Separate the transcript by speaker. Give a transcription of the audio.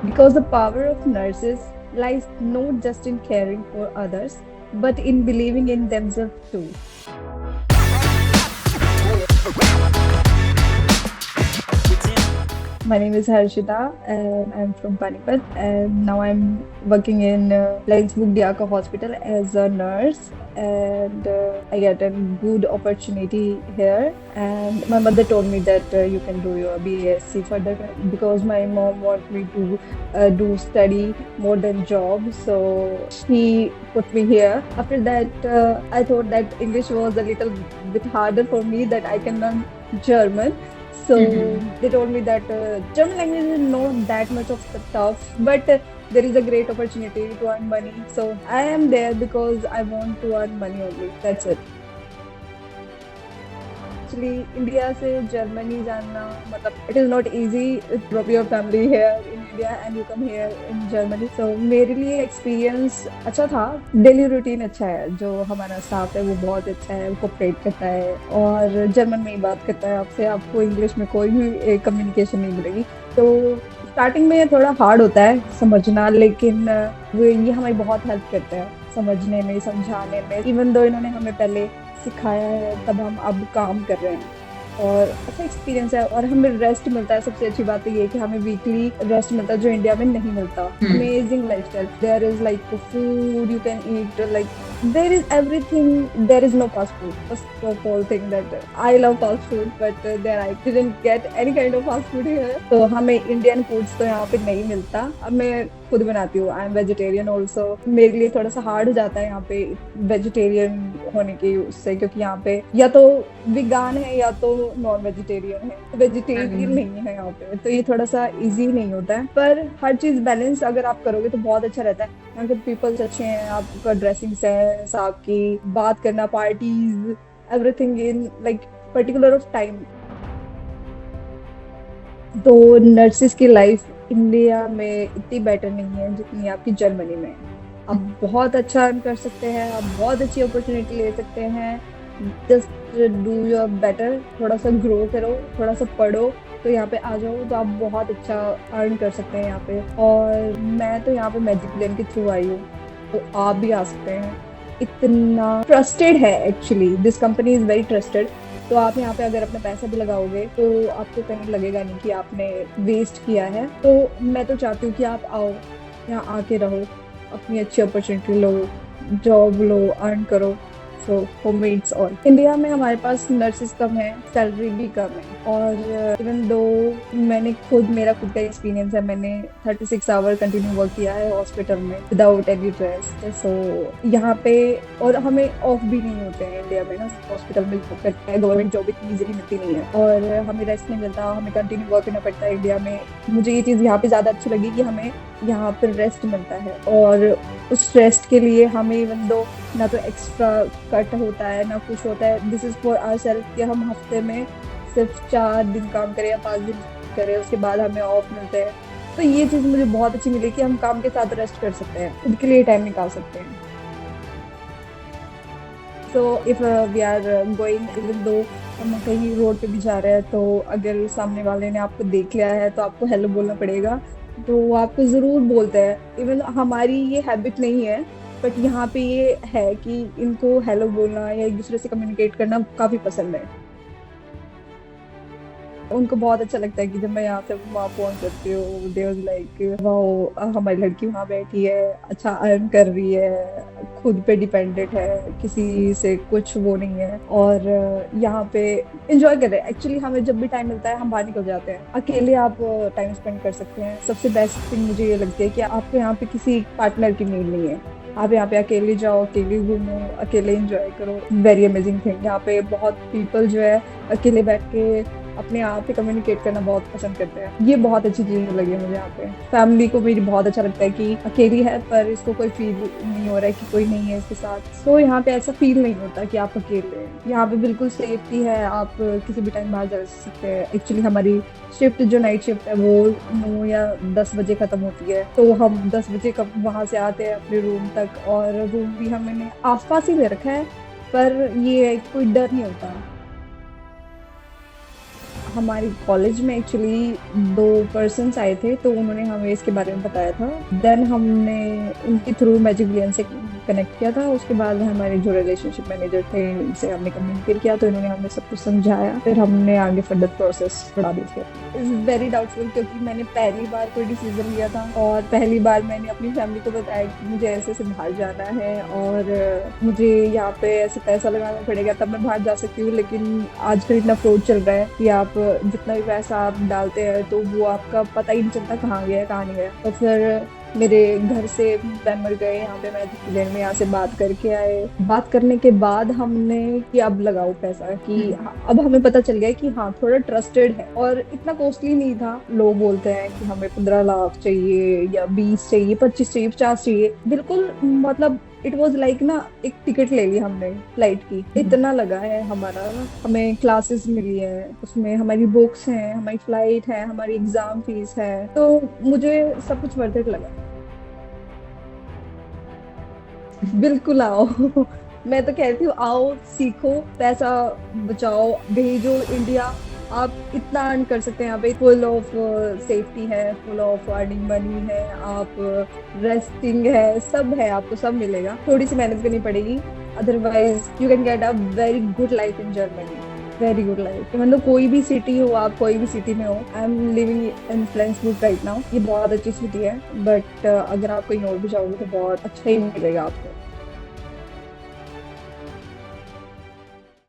Speaker 1: Because the power of nurses lies not just in caring for others, but in believing in themselves too. My name is Harshita and I'm from Panipat, and now I'm working in Lensburg Diaka Hospital as a nurse, and I get a good opportunity here. And my mother told me that you can do your BSc further because my mom want me to do study more than job, so she put me here. After that, I thought that English was a little bit harder for me, that I can learn German. So
Speaker 2: Mhm.
Speaker 1: they told me that German language is not that much of the tough, but there is a great opportunity to earn money. So I am there because I want to earn money only. That's it. Actually, India से Germany जाना मतलब it is not easy drop your family here in India and you come here in Germany. So मेरे लिए experience अच्छा था. Daily routine अच्छा है. जो हमारा स्टाफ है वो बहुत अच्छा है, वो कोऑपरेट करता है और जर्मन में ही बात करता है आपसे. आपको इंग्लिश में कोई भी कम्युनिकेशन नहीं मिलेगी. तो स्टार्टिंग में थोड़ा हार्ड होता है समझना, लेकिन ये हमारी बहुत हेल्प करता है समझने में, समझाने में. इवन दो इन्होंने हमें पहले सिखाया है, तब हम अब काम कर रहे हैं. और अच्छा एक्सपीरियंस है और हमें रेस्ट मिलता है. सबसे अच्छी बात तो ये है कि हमें वीकली रेस्ट मिलता है, जो इंडिया में नहीं मिलता.
Speaker 2: हुँ।
Speaker 1: Amazing lifestyle. There is like food you can eat, like there is everything. There is no fast food. First of all thing that I love fast food, but there I didn't get any kind of fast food here. तो हमें Indian foods तो यहाँ पे नहीं मिलता. अब मैं खुद बनाती हूँ. I am vegetarian also. मेरे लिए थोड़ा सा हार्ड हो जाता है यहाँ पे वेजिटेरियन होने की उससे, क्योंकि यहाँ पे या तो विगान है या तो नॉन वेजिटेरियन है. वेजिटेरियन
Speaker 2: हुँ।
Speaker 1: नहीं है यहाँ पे, तो ये थोड़ा सा इजी नहीं होता है. पर हर चीज बैलेंस अगर आप करोगे तो बहुत अच्छा रहता है. यहाँ के पीपल्स अच्छे हैं, आपका ड्रेसिंग सेंस, आपकी बात करना, parties, everything in like particular of time. तो नर्सिस की लाइफ इंडिया में इतनी बेटर नहीं है जितनी आपकी जर्मनी में है. आप बहुत अच्छा अर्न कर सकते हैं, आप बहुत अच्छी अपॉर्चुनिटी ले सकते हैं. Just do your better. थोड़ा सा ग्रो करो, थोड़ा सा पढ़ो, तो यहाँ पे आ जाओ तो आप बहुत अच्छा अर्न कर सकते हैं यहाँ पे. और मैं तो यहाँ पे मैजिक प्लेन के थ्रू आई हूँ, तो आप भी आ सकते हैं. इतना ट्रस्टेड है actually. This company is very trusted. तो आप यहाँ पे अगर अपना पैसा भी लगाओगे तो आपको कहीं लगेगा नहीं कि आपने वेस्ट किया है. तो मैं तो चाहती हूँ कि आप आओ, यहाँ आके रहो, अपनी अच्छी अपॉर्चुनिटी लो, जॉब लो, अर्न करो. So for me it's all. India में हमारे पास नर्सेस कम है, सैलरी भी कम है. और इवन दो मैंने खुद, मेरा खुद का एक्सपीरियंस है, मैंने 36 आवर कंटिन्यू वर्क किया है हॉस्पिटल में विदाउट एनी रेस्ट. सो यहाँ पे और हमें ऑफ भी नहीं होते हैं इंडिया में ना. हॉस्पिटल में जॉब करते हैं, गवर्नमेंट जॉब इतनी इजीली मिलती नहीं है और हमें रेस्ट नहीं मिलता. हमें कंटिन्यू वर्क करना पड़ता है इंडिया में. मुझे ये चीज़ यहाँ पे ज़्यादा अच्छी लगी कि हमें यहाँ पर रेस्ट मिलता है, और उस रेस्ट के लिए हमें इवन दो ना तो एक्स्ट्रा कट होता है ना कुछ होता है. This is for our self कि हम हफ्ते में सिर्फ 4 दिन काम करें या 5 दिन करें, उसके बाद हमें ऑफ मिलते हैं. तो ये चीज़ मुझे बहुत अच्छी मिली कि हम काम के साथ रेस्ट कर सकते हैं, खुद के लिए टाइम निकाल सकते हैं. So if we are going, even though हम कहीं रोड पे भी जा रहे हैं, तो अगर सामने वाले ने आपको देख लिया है तो आपको हेलो बोलना पड़ेगा. तो वो आपको जरूर बोलते हैं. इवन हमारी ये हैबिट नहीं है, बट यहाँ पे ये है कि इनको हेलो बोलना या एक दूसरे से कम्युनिकेट करना काफी पसंद है. उनको बहुत अच्छा लगता है कि जब मैं यहाँ से वहाँ पहुंच जाती हूँ. दे वाज लाइक वाओ, हमारी लड़की वहाँ बैठी है, अच्छा अर्न कर रही है, खुद पे डिपेंडेंट है, किसी से कुछ वो नहीं है, और यहाँ पे एंजॉय कर रहे हैं. एक्चुअली हमें जब भी टाइम मिलता है हम बाहर निकल जाते हैं. अकेले आप टाइम स्पेंड कर सकते हैं. सबसे बेस्ट थिंग मुझे ये लगती है कि आपको यहाँ पे किसी पार्टनर की नीड नहीं है. आप यहाँ पे अकेले जाओ, अकेले घूमो, अकेले एंजॉय करो. Very amazing thing. यहाँ पे बहुत पीपल जो है अकेले बैठ के अपने आप से कम्युनिकेट करना बहुत पसंद करते हैं. ये बहुत अच्छी चीज लगी मुझे यहाँ पे. फैमिली को मेरी बहुत अच्छा लगता है कि अकेली है पर इसको कोई फील नहीं हो रहा है कि कोई नहीं है इसके साथ. सो यहाँ पे ऐसा फील नहीं होता कि आप अकेले हैं. यहाँ पे बिल्कुल सेफ्टी है. आप किसी भी टाइम बाहर जा सकते हैं. एक्चुअली हमारी शिफ्ट जो नाइट शिफ्ट है वो 9 या 10 बजे खत्म होती है, तो हम 10 बजे कब वहां से आते हैं अपने रूम तक. और रूम भी हमने आसपास ही ले रखा है, पर ये है कि कोई डर नहीं होता. हमारी कॉलेज में एक्चुअली दो पर्सन्स आए थे, तो उन्होंने हमें इसके बारे में बताया था। देन हमने उनके थ्रू मैजिक बिलियन से कनेक्ट किया था। उसके बाद हमारे जो रिलेशनशिप मैनेजर थे उनसे हमने कम्युनिकेट किया, तो इन्होंने हमें सब कुछ समझाया, फिर हमने आगे फर्दर प्रोसेस बढ़ा दी थी। इज वेरी डाउटफुल, क्योंकि मैंने पहली बार कोई डिसीजन लिया था और पहली बार मैंने अपनी फैमिली को बताया कि मुझे ऐसे ऐसे बाहर जाना है और मुझे यहाँ पे ऐसे पैसा लगाना पड़ेगा तब मैं बाहर जा सकती हूँ। लेकिन आजकल इतना फ्रॉड चल रहा है कि आप जितना भी पैसा आप डालते हैं तो वो आपका पता ही नहीं चलता कहाँ गया कहाँ नहीं गया। तो फिर मेरे घर से मेंबर गए यहाँ पे, मैं दिल्ली में यहाँ से बात करके आए। बात करने के बाद हमने कि अब लगाओ पैसा, कि अब हमें पता चल गया कि हाँ थोड़ा ट्रस्टेड है और इतना कॉस्टली नहीं था। लोग बोलते हैं कि हमें 15 लाख चाहिए या 20 चाहिए, 25 चाहिए, 50 चाहिए, बिल्कुल मतलब इट वॉज लाइक ना एक टिकट ले ली हमने फ्लाइट की, इतना लगा है हमारा ना। हमें क्लासेस मिली है, उसमें हमारी बुक्स हैं, हमारी फ्लाइट है, हमारी एग्जाम फीस है, तो मुझे सब कुछ वर्थ इट लगा। बिल्कुल आओ। मैं तो कहती हूँ आओ, सीखो, पैसा बचाओ, भेजो इंडिया। आप इतना अर्न कर सकते हैं यहाँ पे, फुल ऑफ सेफ्टी है, फुल ऑफ अर्निंग मनी है, आप रेस्टिंग है, सब है, आपको सब मिलेगा। थोड़ी सी मेहनत करनी पड़ेगी, otherwise you can get a very good life in Germany. Very good life, मतलब कोई भी सिटी हो, आप कोई भी सिटी में हो। I am living in Friendsbook right now, ये बहुत अच्छी सिटी है, बट अगर आप कहीं और भी जाओगे तो बहुत अच्छा ही मिलेगा आपको।